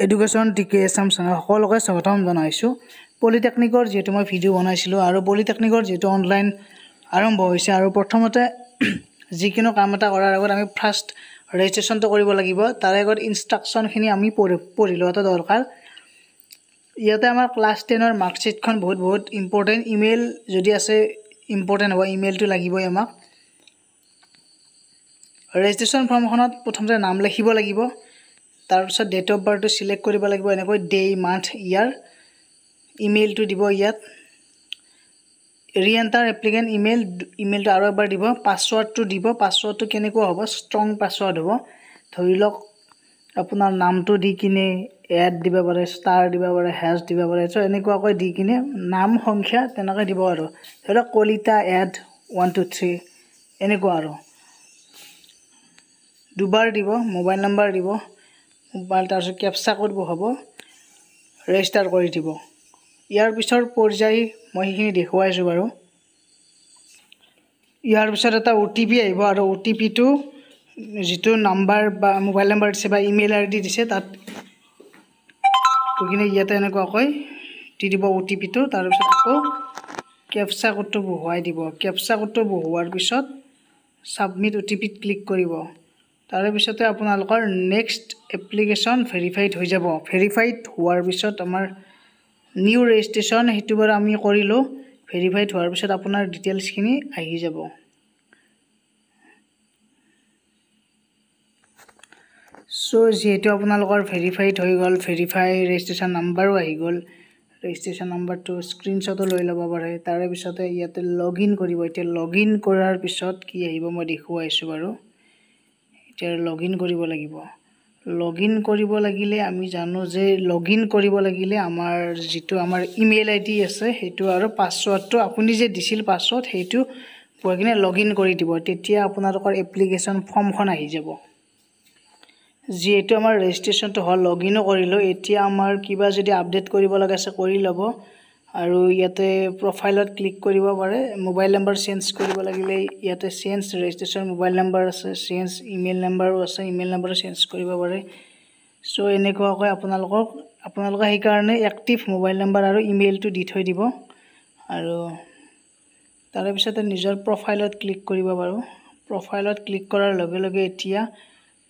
Education টিকে এছাম সকলোকে স্বাগতম জনাইছোঁ। পলিটেকনিকৰ যেহেতু মই ভিডিঅ' বনাইছিলোঁ আৰু পলিটেকনিকৰ যেহেতু অনলাইন আৰম্ভ হৈছে আৰু প্ৰথমতে যিকোনো কাম এটা কৰাৰ আগত আমি ফাৰ্ষ্ট ৰেজিষ্ট্ৰেশ্যনটো কৰিব লাগিব। তাৰ আগত ইনষ্ট্ৰাকশ্যনখিনি আমি পঢ়ি লোৱাটো দৰকাৰ। ইয়াতে আমাৰ ক্লাছ 10ৰ মাৰ্কশ্বিটখন বহুত ইম্পৰ্টেণ্ট। ইমেইল যদি আছে ইম্পৰ্টেণ্ট হ'ব, ইমেইলটো লাগিবই আমাক। ৰেজিষ্ট্ৰেশ্যন ফৰ্মখনত প্ৰথমতে নাম লিখিব লাগিব, তাৰপিছত ডেট অফ বাৰ্থটো চিলেক্ট কৰিব লাগিব, এনেকৈ ডে মান্থ ইয়াৰ, ইমেইলটো দিব ইয়াত, ৰিএণ্টাৰ এপ্লিকেণ্ট ইমেইলটো আৰু এবাৰ দিব, পাছৱৰ্ডটো দিব। পাছৱৰ্ডটো কেনেকুৱা হ'ব, ষ্ট্ৰং পাছৱৰ্ড হ'ব। ধৰি লওক আপোনাৰ নামটো দি কিনে এড দিব পাৰে, ষ্টাৰ দিব পাৰে, হেজ দিব পাৰে। চ' এনেকুৱাকৈ দি কিনে নাম সংখ্যা তেনেকৈ দিব আৰু ধৰি লওক কলিতা এড 1 2 3 এনেকুৱা আৰু দুবাৰ দিব। মোবাইল নাম্বাৰ দিব, মোবাইল তাৰপিছত কেপচা কোড হ'ব, ৰেজিষ্টাৰ কৰি দিব। ইয়াৰ পিছৰ পৰ্যায় মই সেইখিনি দেখুৱাইছোঁ বাৰু। ইয়াৰ পিছত এটা OTP আহিব আৰু OTPটো যিটো নাম্বাৰ বা মোবাইল নাম্বাৰ দিছে বা ইমেইল ID দিছে তাত গৈ কিনে ইয়াতে এনেকুৱাকৈ দি দিব OTPটো। তাৰপিছত আকৌ কেপচা কোডটো বহুৱাই দিব। কেপচা কোডটো বহুৱাৰ পিছত ছাবমিট OTPত ক্লিক কৰিব। তাৰে পিছতে আপোনালোকৰ নেক্সট এপ্লিকেশ্যন ভেৰিফাইড হৈ যাব। ভেৰিফাইড হোৱাৰ পিছত আমাৰ নিউ ৰেজিষ্ট্ৰেশ্যন সেইটো বাৰু আমি কৰিলোঁ। ভেৰিফাইড হোৱাৰ পিছত আপোনাৰ ডিটেইলছখিনি আহি যাব। চ' যিহেতু আপোনালোকৰ ভেৰিফাইড হৈ গ'ল, ভেৰিফাই ৰেজিষ্ট্ৰেশ্যন নাম্বাৰো আহি গ'ল, ৰেজিষ্ট্ৰেশ্যন নাম্বাৰটো স্ক্ৰীনশ্বটো লৈ ল'ব পাৰে। তাৰে পিছতে ইয়াতে লগ ইন কৰিব। এতিয়া লগ ইন কৰাৰ পিছত কি আহিব মই দেখুৱাইছোঁ বাৰু। এতিয়া লগ ইন কৰিব লাগিব। লগ ইন কৰিব লাগিলে আমি জানো যে লগ ইন কৰিব লাগিলে আমাৰ যিটো আমাৰ ইমেইল ID আছে সেইটো আৰু পাছৱৰ্ডটো আপুনি যে দিছিল পাছৱৰ্ড সেইটো পোৱা কিনে লগ ইন কৰি দিব। তেতিয়া আপোনালোকৰ এপ্লিকেশ্যন ফৰ্মখন আহি যাব। যিহেতু আমাৰ ৰেজিষ্ট্ৰেশ্যনটো হ'ল, লগ ইনো কৰিলোঁ, এতিয়া আমাৰ কিবা যদি আপডেট কৰিব লগা আছে কৰি ল'ব। আৰু ইয়াতে প্ৰফাইলত ক্লিক কৰিব পাৰে। মোবাইল নাম্বাৰ চেঞ্জ কৰিব লাগিলে ইয়াতে চেঞ্জ ৰেজিষ্ট্ৰেশ্যন মোবাইল নাম্বাৰ আছে, চেঞ্জ ইমেইল নাম্বাৰো আছে, ইমেইল নাম্বাৰো চেঞ্জ কৰিব পাৰে। চ' এনেকুৱাকৈ আপোনালোকে সেইকাৰণে এক্টিভ মোবাইল নাম্বাৰ আৰু ইমেইলটো দি থৈ দিব। আৰু তাৰে পিছতে নিজৰ প্ৰফাইলত ক্লিক কৰিব বাৰু। প্ৰফাইলত ক্লিক কৰাৰ লগে লগে এতিয়া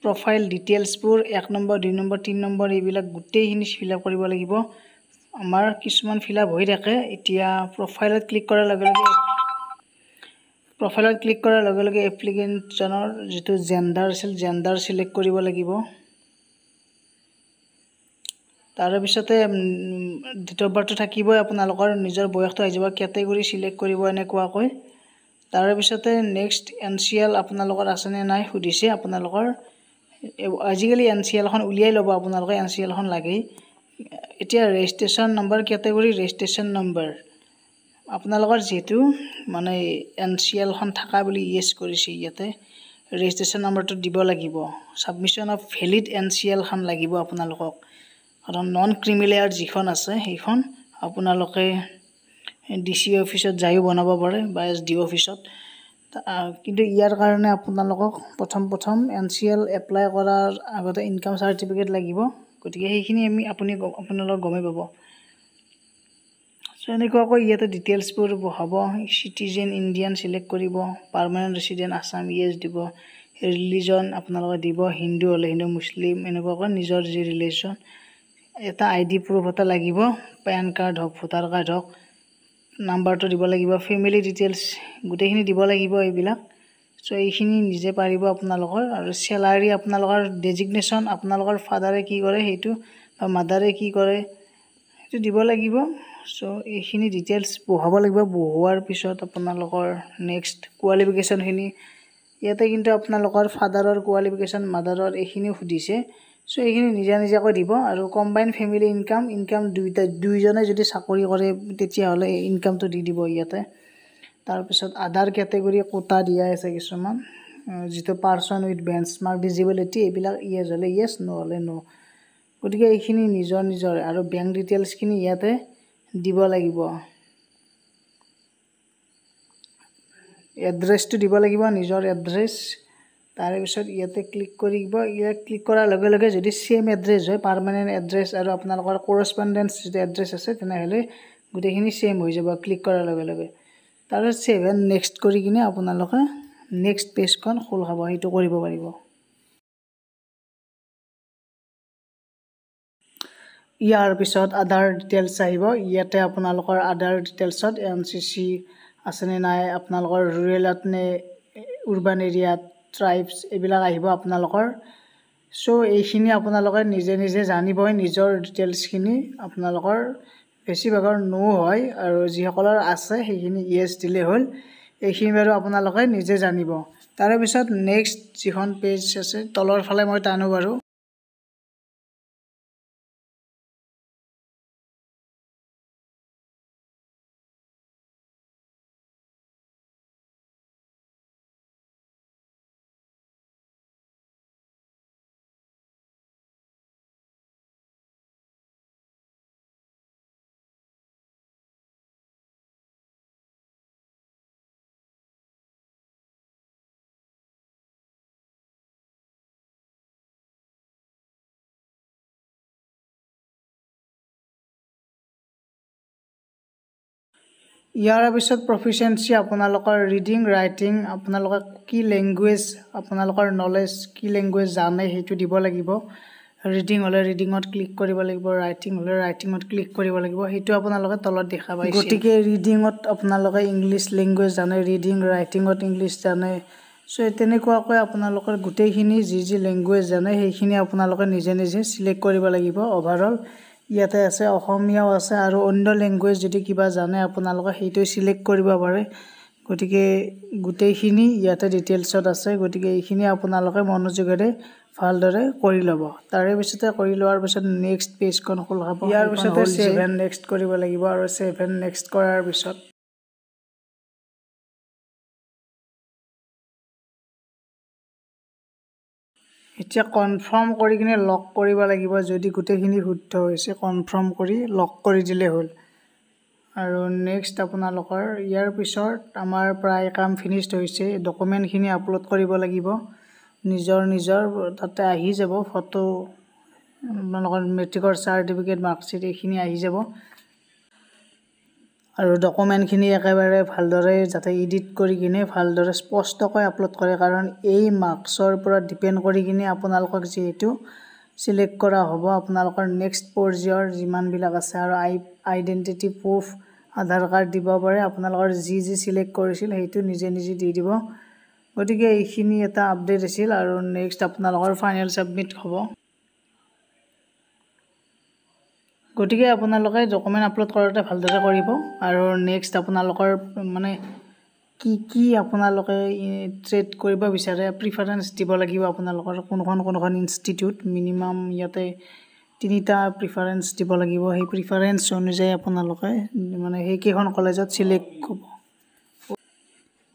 প্ৰফাইল ডিটেইলছবোৰ 1 নম্বৰ 2 নম্বৰ 3 নম্বৰ এইবিলাক গোটেইখিনি ফিল আপ কৰিব লাগিব। আমাৰ কিছুমান ফিল আপ হৈ থাকে। এতিয়া প্ৰফাইলত ক্লিক কৰাৰ লগে লগে এপ্লিকেণ্টজনৰ যিটো জেণ্ডাৰ আছিল জেণ্ডাৰ চিলেক্ট কৰিব লাগিব। তাৰে পিছতে ডেট অফ বাৰ্থটো থাকিবই, আপোনালোকৰ নিজৰ বয়সটো আহি যাব, কেটেগৰী চিলেক্ট কৰিব এনেকুৱাকৈ। তাৰে পিছতে নেক্সট NCL আপোনালোকৰ আছেনে নাই সুধিছে আপোনালোকৰ। আজিকালি NCLখন উলিয়াই ল'ব আপোনালোকে, NCLখন লাগেই। এতিয়া registration number category registration number আপোনালোকৰ যিহেতু মানে NCLখন থকা বুলি ইয়েছ কৰিছে, ইয়াতে ৰেজিষ্ট্ৰেশ্যন নম্বৰটো দিব লাগিব। ছাবমিশ্যন অফ ভেলিড NCLখন লাগিব আপোনালোকক, কাৰণ নন ক্ৰিমিলেয়াৰ যিখন আছে সেইখন আপোনালোকে DC অফিচত যায়ো বনাব পাৰে বা SDO অফিচত। কিন্তু ইয়াৰ কাৰণে আপোনালোকক প্ৰথম NCL এপ্লাই কৰাৰ আগতে ইনকাম চাৰ্টিফিকেট লাগিব। গতিকে সেইখিনি আপোনালোক গমেই পাব। চ' এনেকুৱাকৈ ইয়াতে ডিটেইলছবোৰ বহাব। চিটিজেন ইণ্ডিয়ান চিলেক্ট কৰিব, পাৰ্মানেণ্ট ৰেচিডেণ্ট আছাম ইয়েছ দিব, ৰিলিজন আপোনালোকে দিব, হিন্দু হ'লে হিন্দু, মুছলিম এনেকুৱাকৈ নিজৰ যি ৰিলিজন। এটা ID প্ৰুফ এটা লাগিব, পেন কাৰ্ড হওক, ভোটাৰ কাৰ্ড হওক, নাম্বাৰটো দিব লাগিব, ফেমিলি ডিটেইলছ গোটেইখিনি দিব লাগিব এইবিলাক। চ' এইখিনি নিজে পাৰিব আপোনালোকৰ। আৰু চেলাৰী আপোনালোকৰ ডেজিগনেশ্যন আপোনালোকৰ ফাদাৰে কি কৰে সেইটো বা মাদাৰে কি কৰে সেইটো দিব লাগিব। চ' এইখিনি ডিটেইলছ বহাব লাগিব। বহোৱাৰ পিছত আপোনালোকৰ নেক্সট কোৱালিফিকেশ্যনখিনি ইয়াতে কিন্তু আপোনালোকৰ ফাদাৰৰ কোৱালিফিকেশ্যন, মাদাৰৰ এইখিনিও সুধিছে। চ' এইখিনি নিজাকৈ দিব। আৰু কম্বাইন ফেমিলি ইনকাম দুইজনে যদি চাকৰি কৰে তেতিয়াহ'লে ইনকামটো দি দিব ইয়াতে। তাৰপিছত আদাৰ কেটেগৰী কোটা দিয়া আছে কিছুমান, যিটো পাৰ্চন উইথ বেঞ্চমাৰ্ক ডিজিবিলিটি এইবিলাক ইয়েছ হ'লে ইয়েছ, ন' হ'লে ন'। গতিকে এইখিনি নিজৰ আৰু বেংক ডিটেইলছখিনি ইয়াতে দিব লাগিব। এড্ৰেছটো দিব লাগিব, নিজৰ এড্ৰেছ। তাৰে পিছত ইয়াতে ক্লিক কৰিব ইয়াত ক্লিক কৰাৰ লগে লগে যদি সেম এড্ৰেছ হয় পাৰ্মানেন্ট এড্ৰেছ আৰু আপোনালোকৰ কোৰেছপন্ডেন্স যদি এড্ৰেছ আছে তেনেহলে গুটেখিনি সেম হৈ যাব ক্লিক কৰাৰ লগে লগে তাৰে সেভ এণ্ড নেক্সট কৰি কিনে আপোনালোকে নেক্সট পেজখন খোল খাব সেইটো কৰিব পাৰিব ইয়াৰ পিছত আধাৰ ডিটেইলছ আহিব ইয়াতে আপোনালোকৰ আধাৰ ডিটেইলছত এনসিসি আছেনে নাই আপোনালোকৰ ৰুৰেলত নে উৰবান এৰিয়াত ট্ৰাইবছ এবিলাক আহিব আপোনালোকৰ সো এইখিনি আপোনালোকে নিজে নিজে জানিবই নিজৰ ডিটেইলছখিনি আপোনালোকৰ বেছিভাগৰ নো হয় আৰু যিসকলৰ আছে সেইখিনি ইয়েস দিলে হ'ল এইখিনি বাৰু আপোনালোকে নিজে জানিব তাৰে পিছত নেক্সট যিখন পেজ আছে তলৰ ফালে মই টানো বাৰু ইয়াৰ পিছত প্ৰফিচিয়েন্সি আপোনালোকৰ ৰিডিং ৰাইটিং আপোনালোকে কি ল্যাঙ্গুৱেজ আপোনালোকৰ নলেজ কি ল্যাঙ্গুৱেজ জানে হেতু দিব লাগিব ৰিডিং হলে ৰিডিংত ক্লিক কৰিব লাগিব ৰাইটিং হলে ৰাইটিংত ক্লিক কৰিব লাগিব হেতু আপোনালোকে তলত দেখা পাইছে গটিকে ৰিডিংত আপোনালোকে ইংলিশ ল্যাঙ্গুৱেজ জানে ৰিডিং ৰাইটিংত ইংলিশ জানে সো তেনেকুৱাকৈ আপোনালোকৰ গুটেখিনি যি ল্যাঙ্গুৱেজ জানে সেইখিনি আপোনালোকে নিজে নিজে সিলেক্ট কৰিব লাগিব ওভাৰঅল ইয়াতে আছে অসমীয়াও আছে আৰু অন্য ল্যাঙ্গুৱেজ যদি কিবা জানে আপোনালোকে হেতু সিলেক্ট কৰিব পাৰে গটিকে গুটেখিনি ইয়াতে ডিটেইলছত আছে গটিকে এইখিনি আপোনালোকে মনোযোগেৰে ভালদৰে কৰি লব তাৰে পিছতে কৰি লোৱাৰ পিছত নেক্সট পেজখন খোল খাব ইয়াৰ পিছতে সেভ এণ্ড নেক্সট কৰিব লাগিব আৰু সেভ এণ্ড নেক্সট কৰাৰ পিছত এতিয়া কনফাৰ্ম কৰি কিনে লক কৰিব লাগিব যদি গুটেখিনি শুদ্ধ হৈছে কনফাৰ্ম কৰি লক কৰি দিলে হ'ল আৰু নেক্সট আপোনালোকৰ ইয়াৰ পিছত আমাৰ প্ৰায় কাম ফিনিশড হৈছে ডকুমেন্টখিনি আপলোড কৰিব লাগিব নিজৰ তাতে আহি যাব ফটো আপোনালোকৰ মেট্ৰিকৰ সাৰ্টিফিকেট মাৰ্কশিট এইখিনি আহি যাব আৰু ডকুমেন্টখিনি একেবাৰে ভালদৰে যাতে এডিট কৰি কিনে ভালদৰে স্পষ্টকৈ আপলোড কৰে কাৰণ এই মাৰ্কছৰ পৰা ডিপেন্ড কৰি কিনে আপোনালোকক যেহেতু সিলেক্ট কৰা হ'ব আপোনালোকৰ নেক্সট পৰ্যায়ৰ যিমান বিলাক আছে আৰু আইডেন্টিটি প্ৰুফ আধাৰ কাৰ্ড দিব পাৰে আপোনালোকৰ যি সিলেক্ট কৰিছিল হেতু নিজে নিজে দি দিব গটিকে এইখিনি এটা আপডেট আছিল আৰু নেক্সট আপোনালোকৰ ফাইনাল সাবমিট হ'ব গটিকে আপোনালোকে ডকুমেন্ট আপলোড কৰোতে ভালদৰে কৰিব আৰু নেক্সট আপোনালোকৰ মানে কি আপোনালোকে ট্ৰেড কৰিব বিচাৰে প্ৰিফাৰেন্স দিব লাগিব আপোনালোকৰ কোনখন ইনষ্টিটিউট মিনিমাম ইয়াতে তিনিটা প্ৰিফাৰেন্স দিব লাগিব সেই প্ৰিফাৰেন্স অনুযায়ী আপোনালোকে মানে সেই কেখন কলেজত সিলেক্ট হ'ব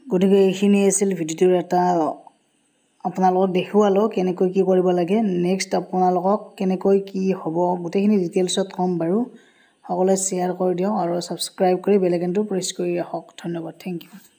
গটিকে এইখিনি আছিল ভিডিওৰ এটা আপোনালোকক দেখুৱালো কেনেকৈ কি কৰিব লাগে নেক্সট আপোনালোকক কেনেকৈ কি হ'ব গুটেখিনি ডিটেইলছত কম বাৰু সকলোৱে শেয়াৰ কৰি দিও আৰু সাবস্ক্ৰাইব কৰি বেল আইকনটো প্ৰেছ কৰি ৰাখক ধন্যবাদ থ্যাংক ইউ